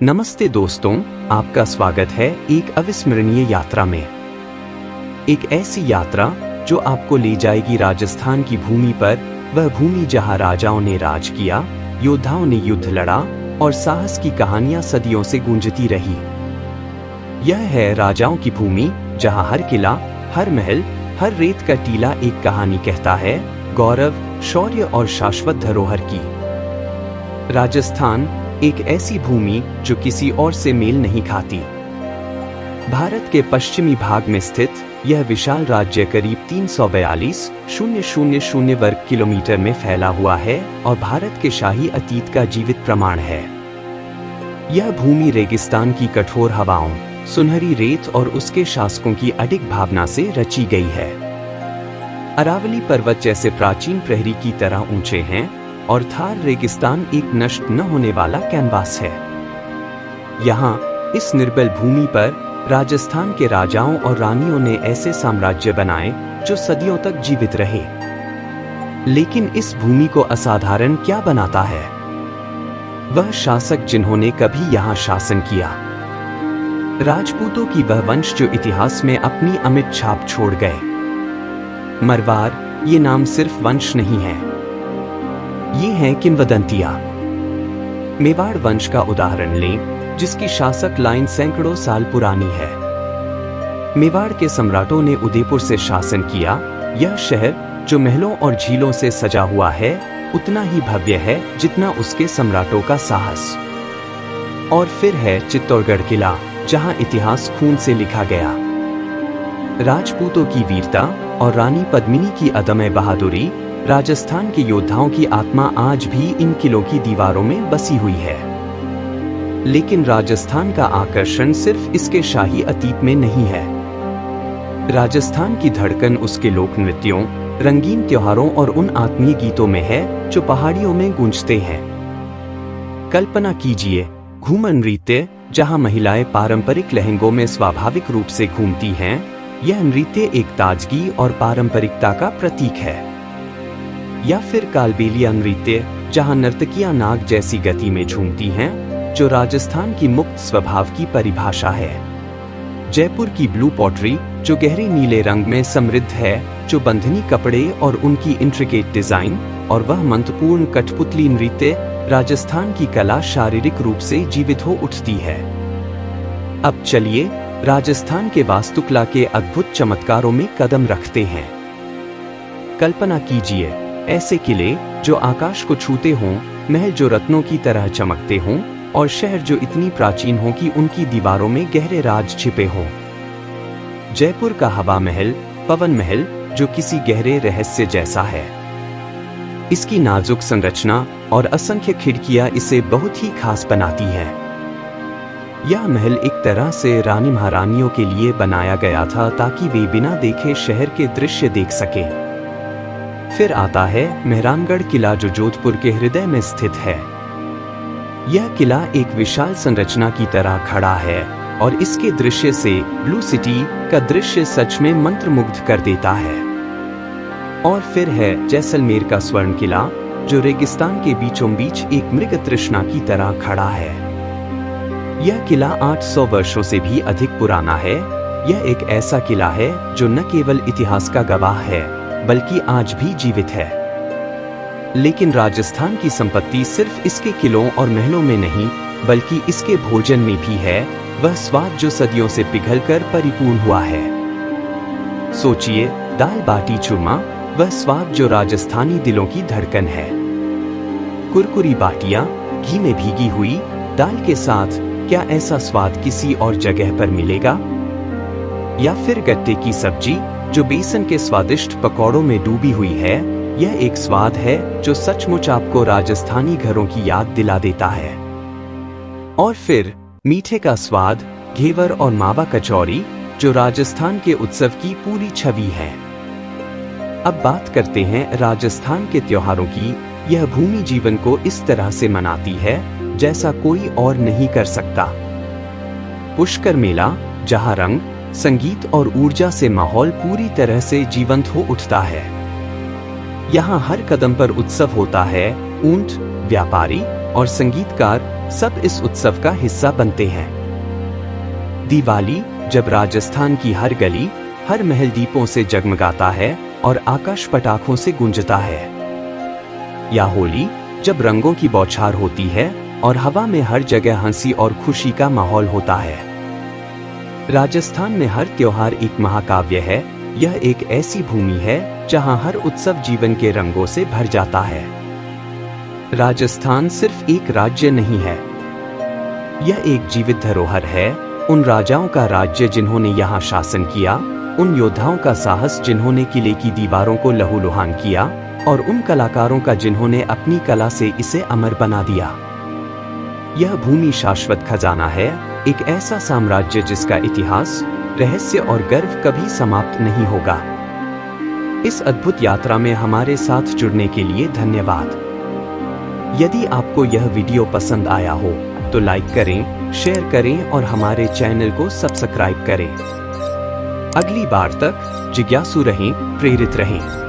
नमस्ते दोस्तों, आपका स्वागत है एक अविस्मरणीय यात्रा में। एक ऐसी यात्रा जो आपको ले जाएगी राजस्थान की भूमि पर, वह भूमि जहां राजाओं ने राज किया, योद्धाओं ने युद्ध लड़ा और साहस की कहानियां सदियों से गूंजती रही। यह है राजाओं की भूमि, जहां हर किला, हर महल, हर रेत का टीला एक कहानी कहता है, गौरव, शौर्य और शाश्वत धरोहर की। राजस्थान एक ऐसी भूमि जो किसी और से मेल नहीं खाती। भारत के पश्चिमी भाग में स्थित यह विशाल राज्य करीब 342,000 वर्ग किलोमीटर में फैला हुआ है और भारत के शाही अतीत का जीवित प्रमाण है। यह भूमि रेगिस्तान की कठोर हवाओं, सुनहरी रेत और उसके शासकों की अडिग भावना से रची गई है। अरावली पर्वत जैसे प्राचीन प्रहरी की तरह ऊंचे हैं और थार रेगिस्तान एक नष्ट न होने वाला कैनवास है। यहाँ इस निर्बल भूमि पर राजस्थान के राजाओं और रानियों ने ऐसे साम्राज्य बनाए जो सदियों तक जीवित रहे। लेकिन इस भूमि को असाधारण क्या बनाता है? वह शासक जिन्होंने कभी यहाँ शासन किया। राजपूतों की वह वंश जो इतिहास में अपनी अमिट छाप छोड़ गए। मरवार ये नाम सिर्फ वंश नहीं है, ये हैं किंवदंतियां। मेवाड़ वंश का उदाहरण लें, जिसकी शासक लाइन सैकड़ों साल पुरानी है। मेवाड़ के सम्राटों ने उदयपुर से शासन किया। यह शहर जो महलों और झीलों से सजा हुआ है, उतना ही भव्य है जितना उसके सम्राटों का साहस। और फिर है चित्तौड़गढ़ किला, जहां इतिहास खून से लिखा गया। राजपूतों की वीरता और रानी पद्मिनी की अदम्य बहादुरी, राजस्थान के योद्धाओं की आत्मा आज भी इन किलों की दीवारों में बसी हुई है। लेकिन राजस्थान का आकर्षण सिर्फ इसके शाही अतीत में नहीं है। राजस्थान की धड़कन उसके लोक नृत्यों, रंगीन त्योहारों और उन आत्मीय गीतों में है जो पहाड़ियों में गूंजते हैं। कल्पना कीजिए घूमर नृत्य, जहां महिलाएं पारंपरिक लहंगों में स्वाभाविक रूप से घूमती हैं। यह नृत्य एक ताजगी और पारंपरिकता का प्रतीक है। या फिर कालबेलिया नृत्य, जहां नर्तकियां नाग जैसी गति में झूमती हैं, जो राजस्थान की मुक्त स्वभाव की परिभाषा है। जयपुर की ब्लू पॉटरी, जो गहरे नीले रंग में समृद्ध है, जो बंधनी कपड़े और उनकी इंट्रिकेट डिजाइन, और वह मंत्रपूर्ण कठपुतली नृत्य, राजस्थान की कला शारीरिक रूप से जीवित हो उठती है। अब चलिए राजस्थान के वास्तुकला के अद्भुत चमत्कारों में कदम रखते हैं। कल्पना कीजिए ऐसे किले जो आकाश को छूते हों, महल जो रत्नों की तरह चमकते हों, और शहर जो इतनी प्राचीन हो कि उनकी दीवारों में गहरे राज छिपे हों। जयपुर का हवा महल, पवन महल, जो किसी गहरे रहस्य जैसा है। इसकी नाजुक संरचना और असंख्य खिड़कियां इसे बहुत ही खास बनाती हैं। यह महल एक तरह से रानी महारानियों के लिए बनाया गया था ताकि वे बिना देखे शहर के दृश्य देख सके। फिर आता है मेहरानगढ़ किला, जो जोधपुर के हृदय में स्थित है। यह किला एक विशाल संरचना की तरह खड़ा है और इसके दृश्य से ब्लू सिटी का दृश्य सच में मंत्रमुग्ध कर देता है। और फिर है जैसलमेर का स्वर्ण किला, जो रेगिस्तान के बीचों बीच एक मृग तृष्णा की तरह खड़ा है। यह किला 800 वर्षों से भी अधिक पुराना है। यह एक ऐसा किला है जो न केवल इतिहास का गवाह है, बल्कि आज भी जीवित है। लेकिन राजस्थान की संपत्ति सिर्फ इसके किलों और महलों में नहीं, बल्कि इसके भोजन में भी है, वह स्वाद जो सदियों से पिघलकर परिपूर्ण हुआ है। सोचिए, दाल बाटी चूरमा, वह स्वाद जो राजस्थानी दिलों की धड़कन है। कुरकुरी बाटियां, घी में भीगी हुई दाल के साथ, क्या ऐसा स्वाद किसी और जगह पर मिलेगा? या फिर गट्टे की सब्जी, जो बेसन के स्वादिष्ट पकौड़ों में डूबी हुई है, यह एक स्वाद है जो सचमुच आपको राजस्थानी घरों की याद दिला देता है। और फिर मीठे का स्वाद, घेवर और मावा कचौरी, जो राजस्थान के उत्सव की पूरी छवि है। अब बात करते हैं राजस्थान के त्योहारों की। यह भूमि जीवन को इस तरह से मनाती है जैसा कोई और नहीं कर सकता। पुष्कर मेला, जहां रंग, संगीत और ऊर्जा से माहौल पूरी तरह से जीवंत हो उठता है। यहाँ हर कदम पर उत्सव होता है। ऊंट, व्यापारी, और संगीतकार सब इस उत्सव का हिस्सा बनते हैं। दिवाली, जब राजस्थान की हर गली, हर महल दीपों से जगमगाता है और आकाश पटाखों से गूंजता है। या होली, जब रंगों की बौछार होती है और हवा में हर जगह हंसी और खुशी का माहौल होता है। राजस्थान में हर त्योहार एक महाकाव्य है। यह एक ऐसी भूमि है जहां हर उत्सव जीवन के रंगों से भर जाता है। राजस्थान सिर्फ एक राज्य नहीं है, यह एक जीवित धरोहर है। उन राजाओं का राज्य जिन्होंने यहाँ शासन किया, उन योद्धाओं का साहस जिन्होंने किले की दीवारों को लहूलुहान किया, और उन कलाकारों का जिन्होंने अपनी कला से इसे अमर बना दिया। यह भूमि शाश्वत खजाना है, एक ऐसा साम्राज्य जिसका इतिहास, रहस्य और गर्व कभी समाप्त नहीं होगा। इस अद्भुत यात्रा में हमारे साथ जुड़ने के लिए धन्यवाद। यदि आपको यह वीडियो पसंद आया हो तो लाइक करें, शेयर करें और हमारे चैनल को सब्सक्राइब करें। अगली बार तक जिज्ञासु रहें, प्रेरित रहें।